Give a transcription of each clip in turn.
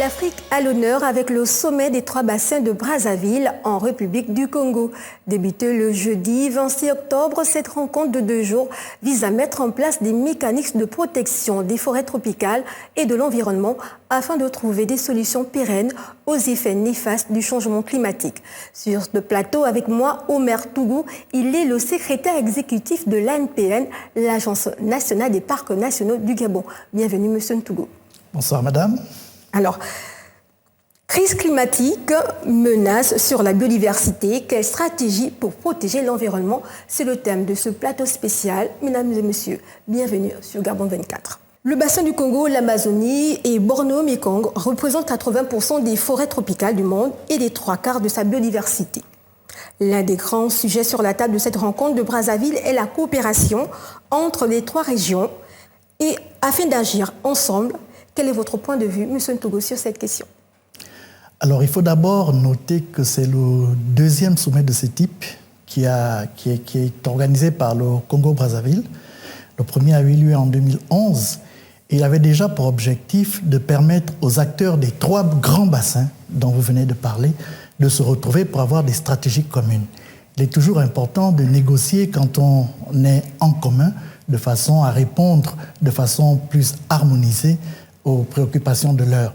L'Afrique à l'honneur avec le sommet des 3 bassins de Brazzaville en République du Congo. Débutée le jeudi 26 octobre, cette rencontre de 2 jours vise à mettre en place des mécanismes de protection des forêts tropicales et de l'environnement afin de trouver des solutions pérennes aux effets néfastes du changement climatique. Sur ce plateau avec moi, Omer Tougou, il est le secrétaire exécutif de l'ANPN, l'Agence nationale des parcs nationaux du Gabon. Bienvenue, monsieur Tougou. Bonsoir, madame. Alors, crise climatique, menace sur la biodiversité, quelle stratégie pour protéger l'environnement? C'est le thème de ce plateau spécial. Mesdames et messieurs, bienvenue sur Gabon 24. Le bassin du Congo, l'Amazonie et Bornéo-Mékong représentent 80% des forêts tropicales du monde et les 3/4 de sa biodiversité. L'un des grands sujets sur la table de cette rencontre de Brazzaville est la coopération entre les 3 régions et afin d'agir ensemble. Quel est votre point de vue, M. Tougou, sur cette question? Alors, il faut d'abord noter que c'est le 2e sommet de ce type qui est organisé par le Congo-Brazzaville. Le premier a eu lieu en 2011 et il avait déjà pour objectif de permettre aux acteurs des 3 grands bassins dont vous venez de parler de se retrouver pour avoir des stratégies communes. Il est toujours important de négocier quand on est en commun de façon à répondre de façon plus harmonisée aux préoccupations de l'heure.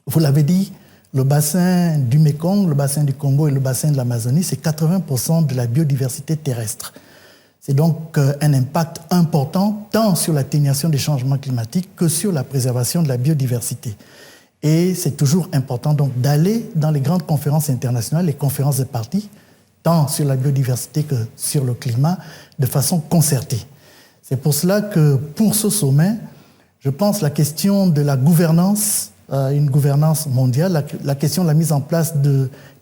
Vous l'avez dit, le bassin du Mékong, le bassin du Congo et le bassin de l'Amazonie, c'est 80% de la biodiversité terrestre. C'est donc un impact important tant sur l'atténuation des changements climatiques que sur la préservation de la biodiversité. Et c'est toujours important donc d'aller dans les grandes conférences internationales, les conférences de parties, tant sur la biodiversité que sur le climat, de façon concertée. C'est pour cela que pour ce sommet, je pense la question de la gouvernance, une gouvernance mondiale, la question de la mise en place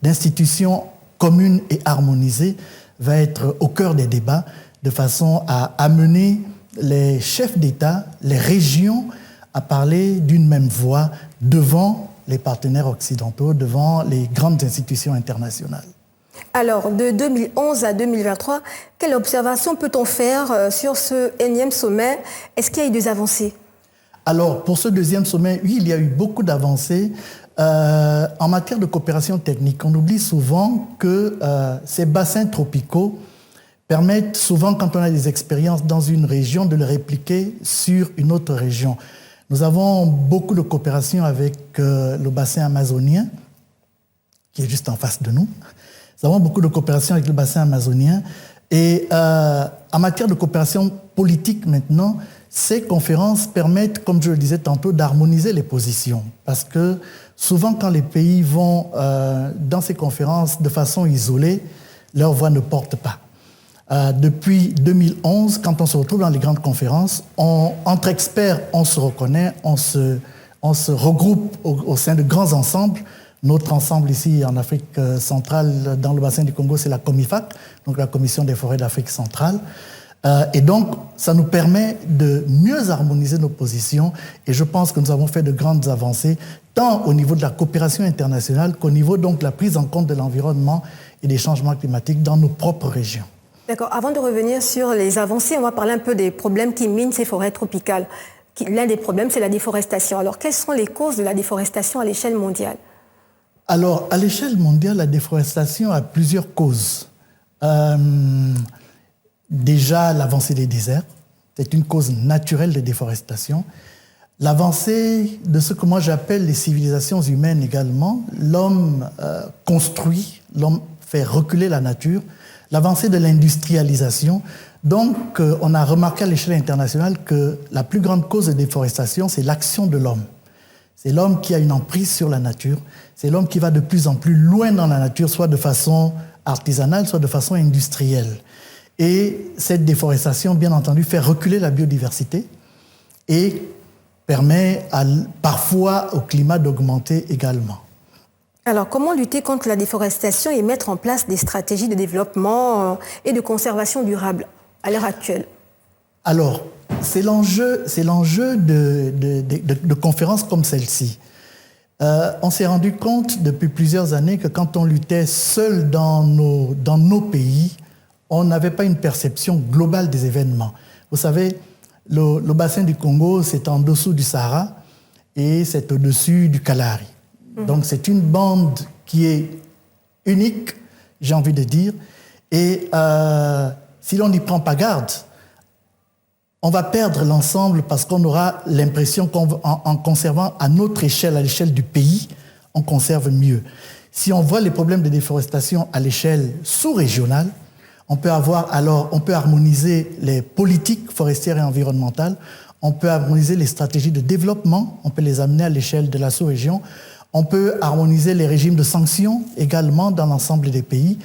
d'institutions communes et harmonisées va être au cœur des débats de façon à amener les chefs d'État, les régions à parler d'une même voix devant les partenaires occidentaux, devant les grandes institutions internationales. Alors, de 2011 à 2023, quelle observation peut-on faire sur ce énième sommet? Est-ce qu'il y a eu des avancées? Alors, pour ce 2e sommet, oui, il y a eu beaucoup d'avancées. En matière de coopération technique, on oublie souvent que ces bassins tropicaux permettent souvent, quand on a des expériences dans une région, de le répliquer sur une autre région. Nous avons beaucoup de coopération avec le bassin amazonien, qui est juste en face de nous. Nous avons beaucoup de coopération avec le bassin amazonien. Et en matière de coopération politique maintenant, ces conférences permettent, comme je le disais tantôt, d'harmoniser les positions. Parce que souvent, quand les pays vont dans ces conférences de façon isolée, leur voix ne porte pas. Depuis 2011, quand on se retrouve dans les grandes conférences, entre experts, on se reconnaît, on se regroupe au sein de grands ensembles. Notre ensemble ici en Afrique centrale, dans le bassin du Congo, c'est la COMIFAC, donc la Commission des forêts d'Afrique centrale. Et donc, ça nous permet de mieux harmoniser nos positions et je pense que nous avons fait de grandes avancées, tant au niveau de la coopération internationale qu'au niveau donc, de la prise en compte de l'environnement et des changements climatiques dans nos propres régions. D'accord. Avant de revenir sur les avancées, on va parler un peu des problèmes qui minent ces forêts tropicales. L'un des problèmes, c'est la déforestation. Alors, quelles sont les causes de la déforestation à l'échelle mondiale? Alors, à l'échelle mondiale, la déforestation a plusieurs causes. Déjà, l'avancée des déserts, c'est une cause naturelle de déforestation. L'avancée de ce que moi j'appelle les civilisations humaines également. L'homme construit, l'homme fait reculer la nature. L'avancée de l'industrialisation. Donc, on a remarqué à l'échelle internationale que la plus grande cause de déforestation, c'est l'action de l'homme. C'est l'homme qui a une emprise sur la nature. C'est l'homme qui va de plus en plus loin dans la nature, soit de façon artisanale, soit de façon industrielle. Et cette déforestation, bien entendu, fait reculer la biodiversité et permet parfois au climat d'augmenter également. Alors, comment lutter contre la déforestation et mettre en place des stratégies de développement et de conservation durable à l'heure actuelle? Alors, c'est l'enjeu de conférences comme celle-ci. On s'est rendu compte depuis plusieurs années que quand on luttait seul dans nos pays, on n'avait pas une perception globale des événements. Vous savez, le bassin du Congo, c'est en dessous du Sahara. et c'est au-dessus du Kalahari. Donc c'est une bande qui est unique, j'ai envie de dire, et si l'on n'y prend pas garde, on va perdre l'ensemble parce qu'on aura l'impression qu'en conservant à notre échelle, à l'échelle du pays, on conserve mieux. Si on voit les problèmes de déforestation à l'échelle sous-régionale, on peut harmoniser les politiques forestières et environnementales, on peut harmoniser les stratégies de développement, on peut les amener à l'échelle de la sous-région, on peut harmoniser les régimes de sanctions également dans l'ensemble des pays,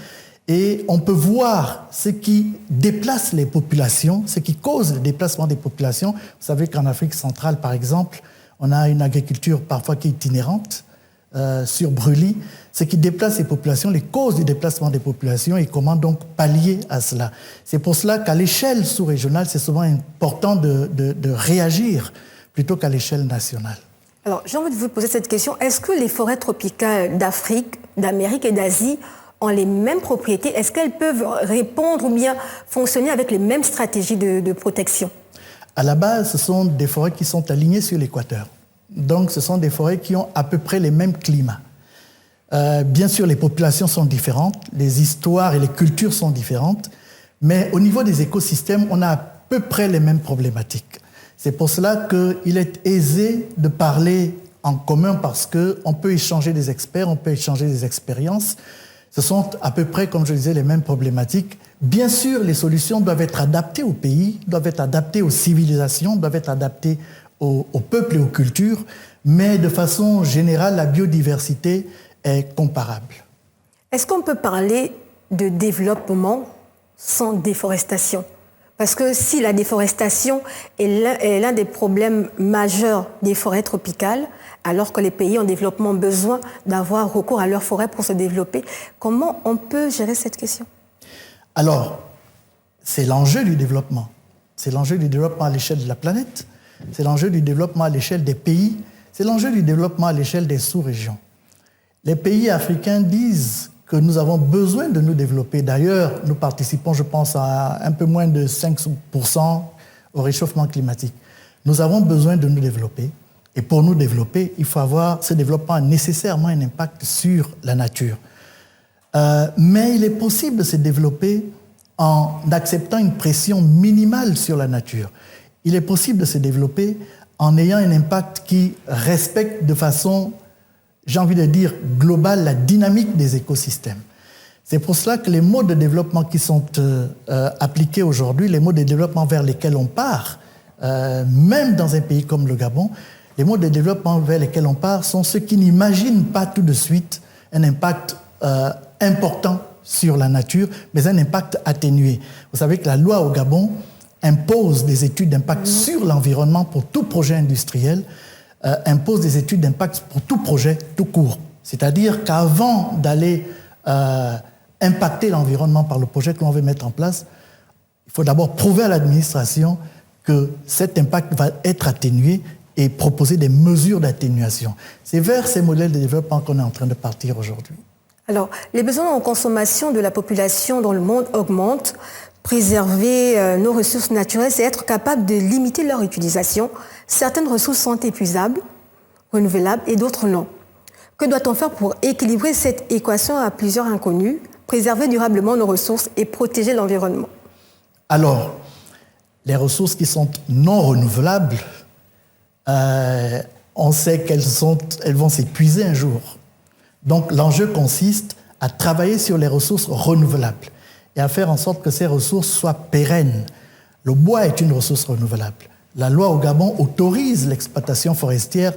et on peut voir ce qui déplace les populations, ce qui cause le déplacement des populations. Vous savez qu'en Afrique centrale, par exemple, on a une agriculture parfois qui est itinérante, sur brûlis, ce qui déplace les populations, les causes du déplacement des populations et comment donc pallier à cela. C'est pour cela qu'à l'échelle sous-régionale, c'est souvent important de réagir plutôt qu'à l'échelle nationale. Alors, j'ai envie de vous poser cette question. Est-ce que les forêts tropicales d'Afrique, d'Amérique et d'Asie ont les mêmes propriétés? Est-ce qu'elles peuvent répondre ou bien fonctionner avec les mêmes stratégies de protection? À la base, ce sont des forêts qui sont alignées sur l'équateur. Donc, ce sont des forêts qui ont à peu près les mêmes climats. Bien sûr, les populations sont différentes, les histoires et les cultures sont différentes, mais au niveau des écosystèmes, on a à peu près les mêmes problématiques. C'est pour cela qu'il est aisé de parler en commun parce qu'on peut échanger des experts, on peut échanger des expériences. Ce sont à peu près, comme je disais, les mêmes problématiques. Bien sûr, les solutions doivent être adaptées au pays, doivent être adaptées aux civilisations, doivent être adaptées aux peuples et aux cultures, mais de façon générale, la biodiversité est comparable. Est-ce qu'on peut parler de développement sans déforestation? Parce que si la déforestation est l'un des problèmes majeurs des forêts tropicales, alors que les pays en développement ont besoin d'avoir recours à leurs forêts pour se développer, comment on peut gérer cette question? Alors, c'est l'enjeu du développement. C'est l'enjeu du développement à l'échelle de la planète. C'est l'enjeu du développement à l'échelle des pays. C'est l'enjeu du développement à l'échelle des sous-régions. Les pays africains disent que nous avons besoin de nous développer. D'ailleurs, nous participons, je pense, à un peu moins de 5% au réchauffement climatique. Nous avons besoin de nous développer. Et pour nous développer, il faut avoir ce développement nécessairement un impact sur la nature. Mais il est possible de se développer en acceptant une pression minimale sur la nature. Il est possible de se développer en ayant un impact qui respecte de façon, j'ai envie de dire, globale la dynamique des écosystèmes. C'est pour cela que les modes de développement qui sont appliqués aujourd'hui, les modes de développement vers lesquels on part, même dans un pays comme le Gabon, les modes de développement vers lesquels on part sont ceux qui n'imaginent pas tout de suite un impact important sur la nature, mais un impact atténué. Vous savez que la loi au Gabon impose des études d'impact sur l'environnement pour tout projet industriel, impose des études d'impact pour tout projet tout court. C'est-à-dire qu'avant d'aller impacter l'environnement par le projet que l'on veut mettre en place, il faut d'abord prouver à l'administration que cet impact va être atténué et proposer des mesures d'atténuation. C'est vers ces modèles de développement qu'on est en train de partir aujourd'hui. Alors, les besoins en consommation de la population dans le monde augmentent. Préserver nos ressources naturelles, c'est être capable de limiter leur utilisation. Certaines ressources sont épuisables, renouvelables et d'autres non. Que doit-on faire pour équilibrer cette équation à plusieurs inconnus, préserver durablement nos ressources et protéger l'environnement? Alors, les ressources qui sont non renouvelables, on sait qu'elles vont s'épuiser un jour. Donc, l'enjeu consiste à travailler sur les ressources renouvelables et à faire en sorte que ces ressources soient pérennes. Le bois est une ressource renouvelable. La loi au Gabon autorise l'exploitation forestière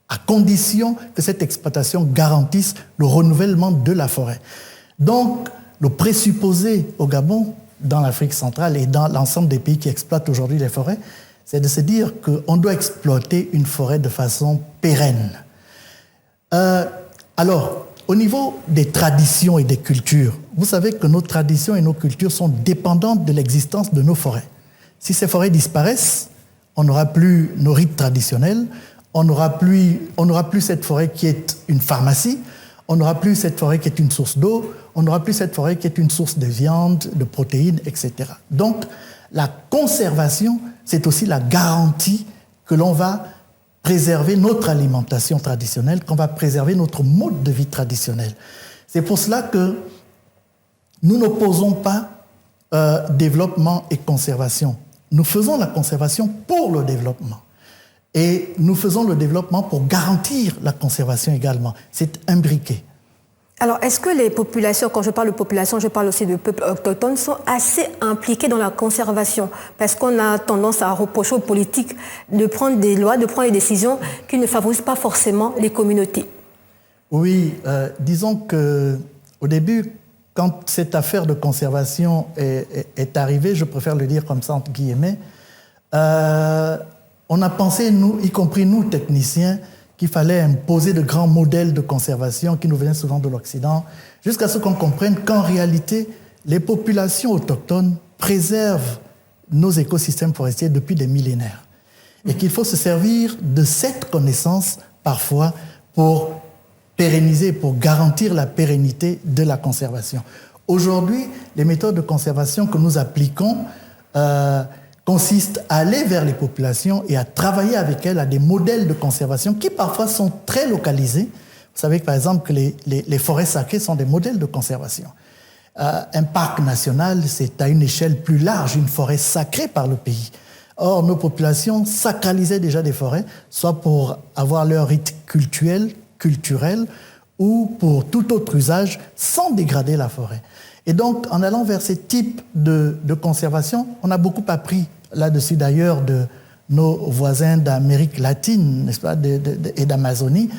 à condition que cette exploitation garantisse le renouvellement de la forêt. Donc, le présupposé au Gabon, dans l'Afrique centrale et dans l'ensemble des pays qui exploitent aujourd'hui les forêts, c'est de se dire qu'on doit exploiter une forêt de façon pérenne. Alors, au niveau des traditions et des cultures, vous savez que nos traditions et nos cultures sont dépendantes de l'existence de nos forêts. Si ces forêts disparaissent, on n'aura plus nos rites traditionnels, on n'aura plus cette forêt qui est une pharmacie, on n'aura plus cette forêt qui est une source d'eau, on n'aura plus cette forêt qui est une source de viande, de protéines, etc. Donc, la conservation, c'est aussi la garantie que l'on va préserver notre alimentation traditionnelle, qu'on va préserver notre mode de vie traditionnel. C'est pour cela que nous n'opposons pas développement et conservation. Nous faisons la conservation pour le développement. Et nous faisons le développement pour garantir la conservation également. C'est imbriqué. Alors, est-ce que les populations, quand je parle de population, je parle aussi de peuples autochtones, sont assez impliqués dans la conservation? Parce qu'on a tendance à reprocher aux politiques de prendre des lois, de prendre des décisions qui ne favorisent pas forcément les communautés. Oui, disons qu'au début, quand cette affaire de conservation est arrivée, je préfère le dire comme ça entre guillemets, on a pensé, nous, y compris nous, techniciens, qu'il fallait imposer de grands modèles de conservation qui nous venaient souvent de l'Occident, jusqu'à ce qu'on comprenne qu'en réalité, les populations autochtones préservent nos écosystèmes forestiers depuis des millénaires. Et qu'il faut se servir de cette connaissance, parfois, pour pérenniser, pour garantir la pérennité de la conservation. Aujourd'hui, les méthodes de conservation que nous appliquons consiste à aller vers les populations et à travailler avec elles à des modèles de conservation qui parfois sont très localisés. Vous savez que par exemple que les forêts sacrées sont des modèles de conservation. Un parc national, c'est à une échelle plus large, une forêt sacrée par le pays. Or, nos populations sacralisaient déjà des forêts, soit pour avoir leur rite cultuel ou pour tout autre usage sans dégrader la forêt. Et donc, en allant vers ces types de conservation, on a beaucoup appris là-dessus d'ailleurs de nos voisins d'Amérique latine, n'est-ce pas, et d'Amazonie.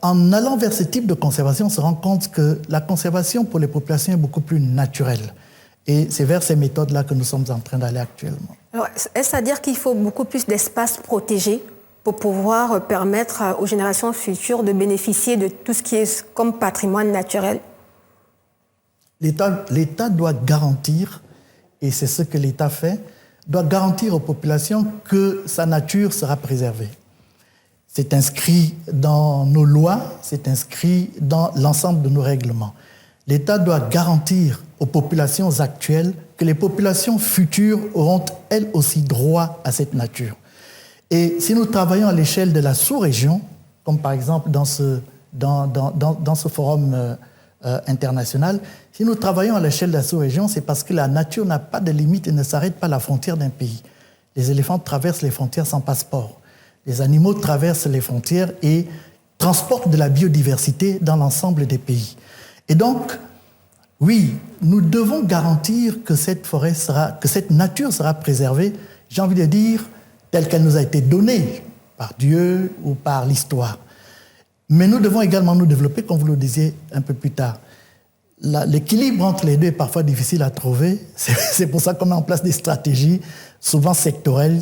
En allant vers ce type de conservation, on se rend compte que la conservation pour les populations est beaucoup plus naturelle. Et c'est vers ces méthodes-là que nous sommes en train d'aller actuellement. Alors, est-ce à dire qu'il faut beaucoup plus d'espaces protégés pour pouvoir permettre aux générations futures de bénéficier de tout ce qui est comme patrimoine naturel? L'État doit garantir, et c'est ce que l'État fait, doit garantir aux populations que sa nature sera préservée. C'est inscrit dans nos lois, c'est inscrit dans l'ensemble de nos règlements. L'État doit garantir aux populations actuelles que les populations futures auront elles aussi droit à cette nature. Et si nous travaillons à l'échelle de la sous-région, comme par exemple dans ce forum international, si nous travaillons à l'échelle de la sous-région, c'est parce que la nature n'a pas de limite et ne s'arrête pas à la frontière d'un pays. Les éléphants traversent les frontières sans passeport. Les animaux traversent les frontières et transportent de la biodiversité dans l'ensemble des pays. Et donc, oui, nous devons garantir que cette nature sera préservée, j'ai envie de dire, telle qu'elle nous a été donnée par Dieu ou par l'histoire. Mais nous devons également nous développer, comme vous le disiez un peu plus tard. L'équilibre entre les deux est parfois difficile à trouver. C'est pour ça qu'on met en place des stratégies, souvent sectorielles,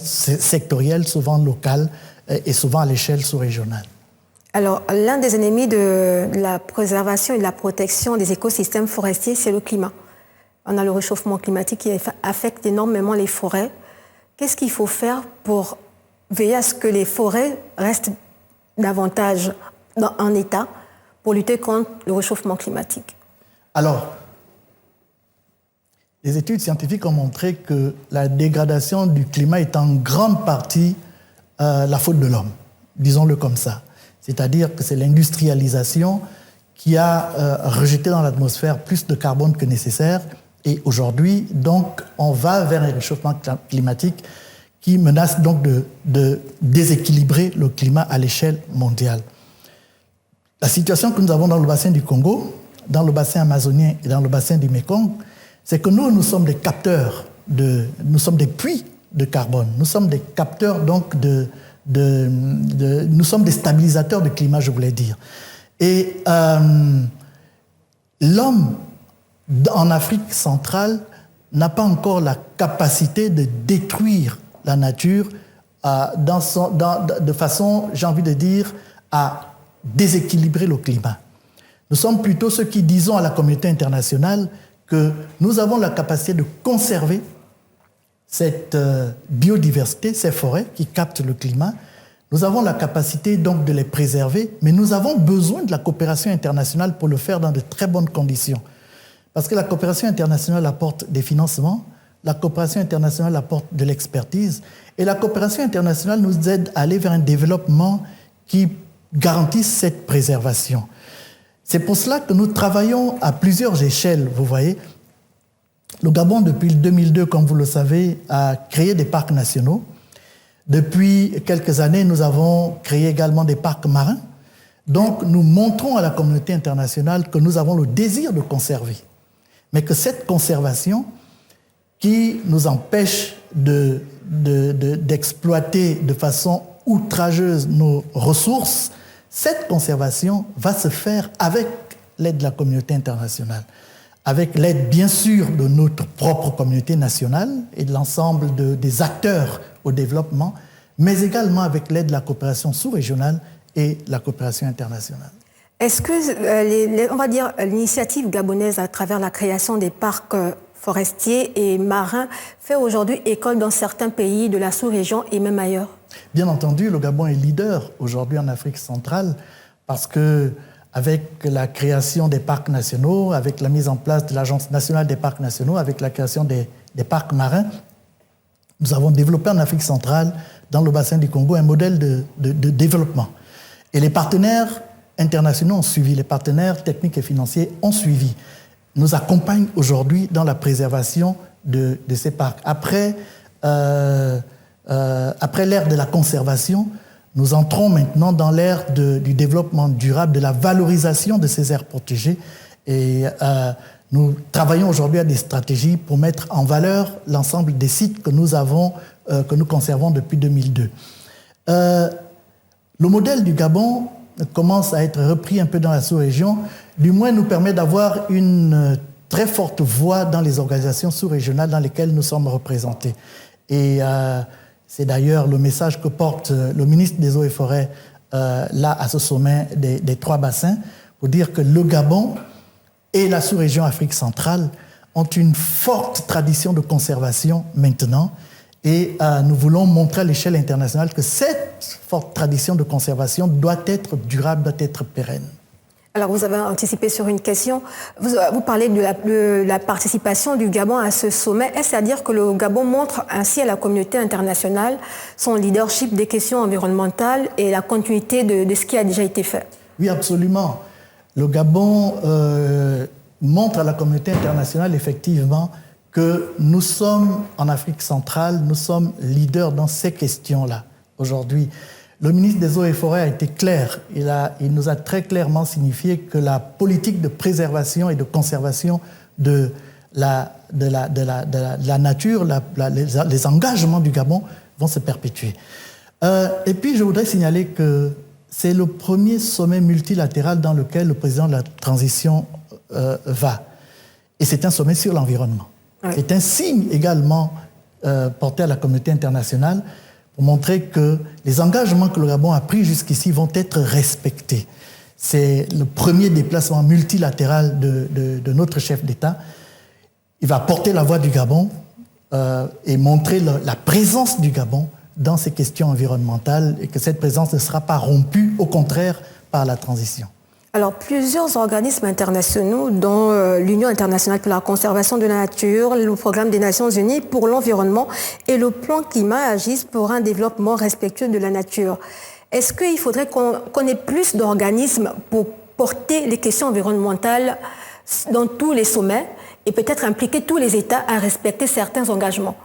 souvent locales et souvent à l'échelle sous-régionale. Alors, l'un des ennemis de la préservation et de la protection des écosystèmes forestiers, c'est le climat. On a le réchauffement climatique qui affecte énormément les forêts. Qu'est-ce qu'il faut faire pour veiller à ce que les forêts restent davantage en état pour lutter contre le réchauffement climatique? Alors, les études scientifiques ont montré que la dégradation du climat est en grande partie la faute de l'homme, disons-le comme ça. C'est-à-dire que c'est l'industrialisation qui a rejeté dans l'atmosphère plus de carbone que nécessaire. Et aujourd'hui, donc, on va vers un réchauffement climatique qui menace donc de déséquilibrer le climat à l'échelle mondiale. La situation que nous avons dans le bassin du Congo, dans le bassin amazonien et dans le bassin du Mékong, c'est que nous sommes des capteurs, nous sommes des puits de carbone, nous sommes des capteurs donc nous sommes des stabilisateurs du climat, je voulais dire. Et l'homme en Afrique centrale n'a pas encore la capacité de détruire la nature de façon, j'ai envie de dire, à déséquilibrer le climat. Nous sommes plutôt ceux qui disons à la communauté internationale que nous avons la capacité de conserver cette biodiversité, ces forêts qui captent le climat. Nous avons la capacité donc de les préserver, mais nous avons besoin de la coopération internationale pour le faire dans de très bonnes conditions. Parce que la coopération internationale apporte des financements, la coopération internationale apporte de l'expertise et la coopération internationale nous aide à aller vers un développement qui garantisse cette préservation. C'est pour cela que nous travaillons à plusieurs échelles, vous voyez. Le Gabon, depuis 2002, comme vous le savez, a créé des parcs nationaux. Depuis quelques années, nous avons créé également des parcs marins. Donc, nous montrons à la communauté internationale que nous avons le désir de conserver, mais que cette conservation qui nous empêche d'exploiter de façon outrageuse nos ressources, cette conservation va se faire avec l'aide de la communauté internationale, avec l'aide bien sûr de notre propre communauté nationale et de l'ensemble des acteurs au développement, mais également avec l'aide de la coopération sous-régionale et la coopération internationale. Est-ce que, on va dire, l'initiative gabonaise à travers la création des parcs forestiers et marins fait aujourd'hui école dans certains pays de la sous-région et même ailleurs? Bien entendu, le Gabon est leader aujourd'hui en Afrique centrale parce que avec la création des parcs nationaux, avec la mise en place de l'Agence nationale des parcs nationaux, avec la création des parcs marins, nous avons développé en Afrique centrale, dans le bassin du Congo, un modèle de développement. Et les partenaires internationaux ont suivi, les partenaires techniques et financiers ont suivi, nous accompagnent aujourd'hui dans la préservation de ces parcs. Après l'ère de la conservation, nous entrons maintenant dans l'ère du développement durable, de la valorisation de ces aires protégées. Et nous travaillons aujourd'hui à des stratégies pour mettre en valeur l'ensemble des sites que nous avons, que nous conservons depuis 2002. Le modèle du Gabon commence à être repris un peu dans la sous-région, du moins nous permet d'avoir une très forte voix dans les organisations sous-régionales dans lesquelles nous sommes représentés. Et c'est d'ailleurs le message que porte le ministre des Eaux et Forêts là à ce sommet des trois bassins, pour dire que le Gabon et la sous-région Afrique centrale ont une forte tradition de conservation maintenant. Et nous voulons montrer à l'échelle internationale que cette forte tradition de conservation doit être durable, doit être pérenne. Alors, vous avez anticipé sur une question. Vous parlez de la participation du Gabon à ce sommet. Est-ce à dire que le Gabon montre ainsi à la communauté internationale son leadership des questions environnementales et la continuité de ce qui a déjà été fait? Oui, absolument. Le Gabon montre à la communauté internationale, effectivement, que nous sommes en Afrique centrale, nous sommes leaders dans ces questions-là aujourd'hui. Le ministre des Eaux et Forêts a été clair. Il nous a très clairement signifié que la politique de préservation et de conservation de la nature, les engagements du Gabon vont se perpétuer. Et puis, je voudrais signaler que c'est le premier sommet multilatéral dans lequel le président de la transition va. Et c'est un sommet sur l'environnement. Oui. C'est un signe également porté à la communauté internationale pour montrer que les engagements que le Gabon a pris jusqu'ici vont être respectés. C'est le premier déplacement multilatéral de notre chef d'État. Il va porter la voix du Gabon et montrer la présence du Gabon dans ces questions environnementales et que cette présence ne sera pas rompue, au contraire, par la transition. Alors, plusieurs organismes internationaux, dont l'Union internationale pour la conservation de la nature, le Programme des Nations Unies pour l'environnement et le Plan climat agissent pour un développement respectueux de la nature. Est-ce qu'il faudrait qu'on ait plus d'organismes pour porter les questions environnementales dans tous les sommets et peut-être impliquer tous les États à respecter certains engagements?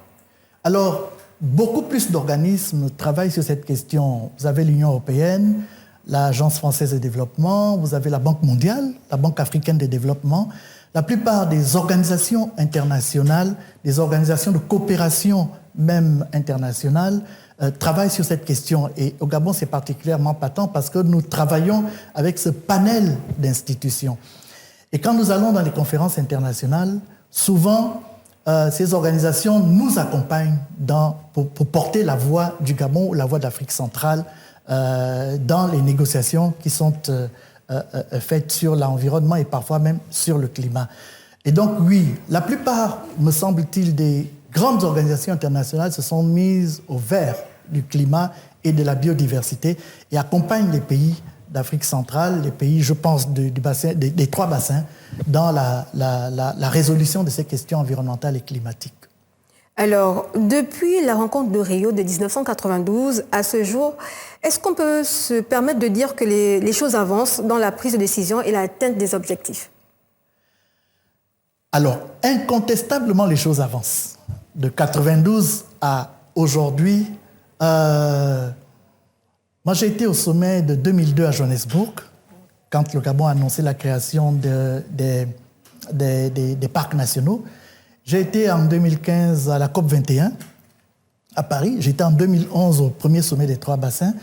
Alors, beaucoup plus d'organismes travaillent sur cette question. Vous avez l'Union européenne, l'Agence française de développement, vous avez la Banque mondiale, la Banque africaine de développement. La plupart des organisations internationales, des organisations de coopération même internationales, travaillent sur cette question. Et au Gabon, c'est particulièrement patent parce que nous travaillons avec ce panel d'institutions. Et quand nous allons dans les conférences internationales, souvent, ces organisations nous accompagnent pour porter la voix du Gabon ou la voix d'Afrique centrale dans les négociations qui sont faites sur l'environnement et parfois même sur le climat. Et donc, oui, la plupart, me semble-t-il, des grandes organisations internationales se sont mises au vert du climat et de la biodiversité et accompagnent les pays d'Afrique centrale, les pays, je pense, des trois bassins, dans la résolution de ces questions environnementales et climatiques. Alors, depuis la rencontre de Rio de 1992 à ce jour, est-ce qu'on peut se permettre de dire que les choses avancent dans la prise de décision et l'atteinte des objectifs? Alors, incontestablement, les choses avancent. De 92 à aujourd'hui, moi j'ai été au sommet de 2002 à Johannesburg, quand le Gabon a annoncé la création des parcs nationaux. J'ai été en 2015 à la COP21 à Paris. J'étais en 2011 au premier sommet des 3 bassins.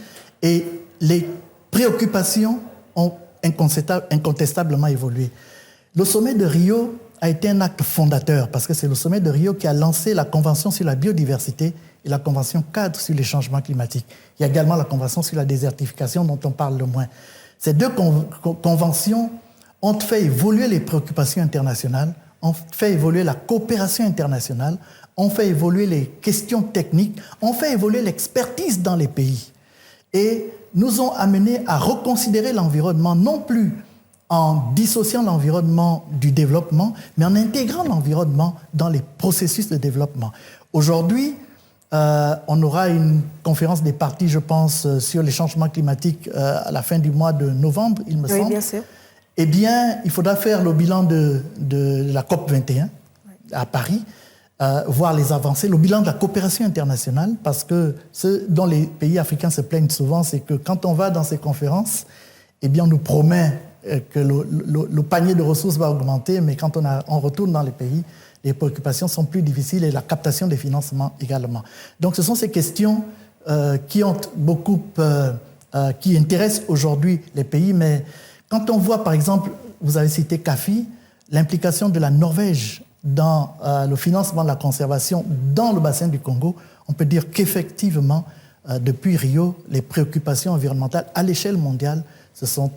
Et les préoccupations ont incontestablement évolué. Le sommet de Rio a été un acte fondateur parce que c'est le sommet de Rio qui a lancé la Convention sur la biodiversité et la Convention cadre sur les changements climatiques. Il y a également la Convention sur la désertification dont on parle le moins. Ces deux conventions ont fait évoluer les préoccupations internationales, ont fait évoluer la coopération internationale, ont fait évoluer les questions techniques, ont fait évoluer l'expertise dans les pays et nous ont amenés à reconsidérer l'environnement, non plus en dissociant l'environnement du développement, mais en intégrant l'environnement dans les processus de développement. Aujourd'hui, on aura une conférence des parties, je pense, sur les changements climatiques à la fin du mois de novembre, il me semble. Oui, bien sûr. Eh bien, il faudra faire le bilan de la COP21 à Paris, voir les avancées, le bilan de la coopération internationale, parce que ce dont les pays africains se plaignent souvent, c'est que quand on va dans ces conférences, eh bien, on nous promet que le panier de ressources va augmenter, mais quand on retourne dans les pays, les préoccupations sont plus difficiles et la captation des financements également. Donc, ce sont ces questions qui intéressent aujourd'hui les pays, mais quand on voit, par exemple, vous avez cité CAFI, l'implication de la Norvège dans le financement de la conservation dans le bassin du Congo, on peut dire qu'effectivement, depuis Rio, les préoccupations environnementales à l'échelle mondiale se sont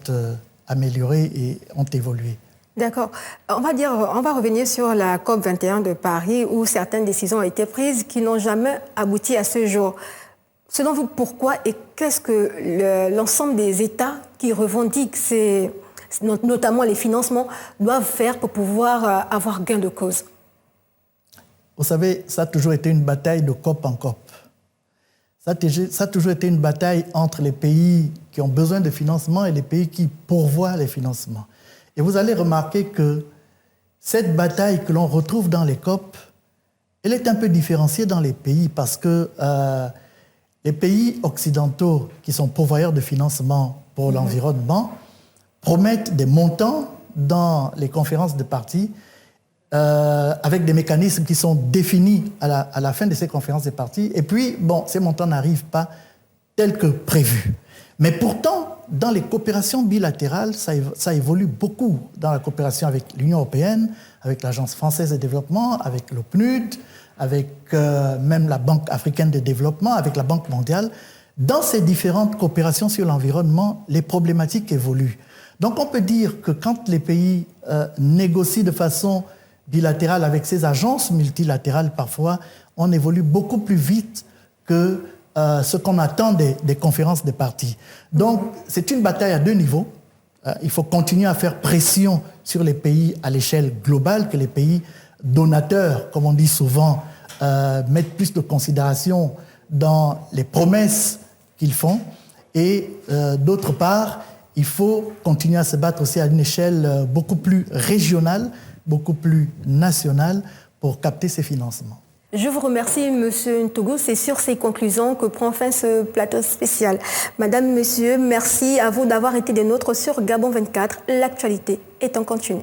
améliorées et ont évolué. D'accord. On va revenir sur la COP21 de Paris où certaines décisions ont été prises qui n'ont jamais abouti à ce jour. Selon vous, pourquoi et qu'est-ce que l'ensemble des États qui revendiquent notamment les financements, doivent faire pour pouvoir avoir gain de cause? Vous savez, ça a toujours été une bataille de COP en COP. Ça a toujours été une bataille entre les pays qui ont besoin de financement et les pays qui pourvoient les financements. Et vous allez remarquer que cette bataille que l'on retrouve dans les COP, elle est un peu différenciée dans les pays parce que les pays occidentaux qui sont pourvoyeurs de financement pour l'environnement promettent des montants dans les conférences de parties avec des mécanismes qui sont définis à la fin de ces conférences de parties. Et puis, bon, ces montants n'arrivent pas tels que prévus. Mais pourtant, dans les coopérations bilatérales, ça évolue beaucoup. Dans la coopération avec l'Union européenne, avec l'Agence française de développement, avec le PNUD, avec même la Banque africaine de développement, avec la Banque mondiale. Dans ces différentes coopérations sur l'environnement, les problématiques évoluent. Donc on peut dire que quand les pays négocient de façon bilatérale avec ces agences multilatérales, parfois, on évolue beaucoup plus vite que ce qu'on attend des conférences des parties. Donc c'est une bataille à deux niveaux. Il faut continuer à faire pression sur les pays à l'échelle globale, que les pays donateurs, comme on dit souvent, mettent plus de considération dans les promesses qu'ils font. Et d'autre part, il faut continuer à se battre aussi à une échelle beaucoup plus régionale, beaucoup plus nationale pour capter ces financements. Je vous remercie, M. Ntougou. C'est sur ces conclusions que prend fin ce plateau spécial. Madame, Monsieur, merci à vous d'avoir été des nôtres sur Gabon 24. L'actualité est en continu.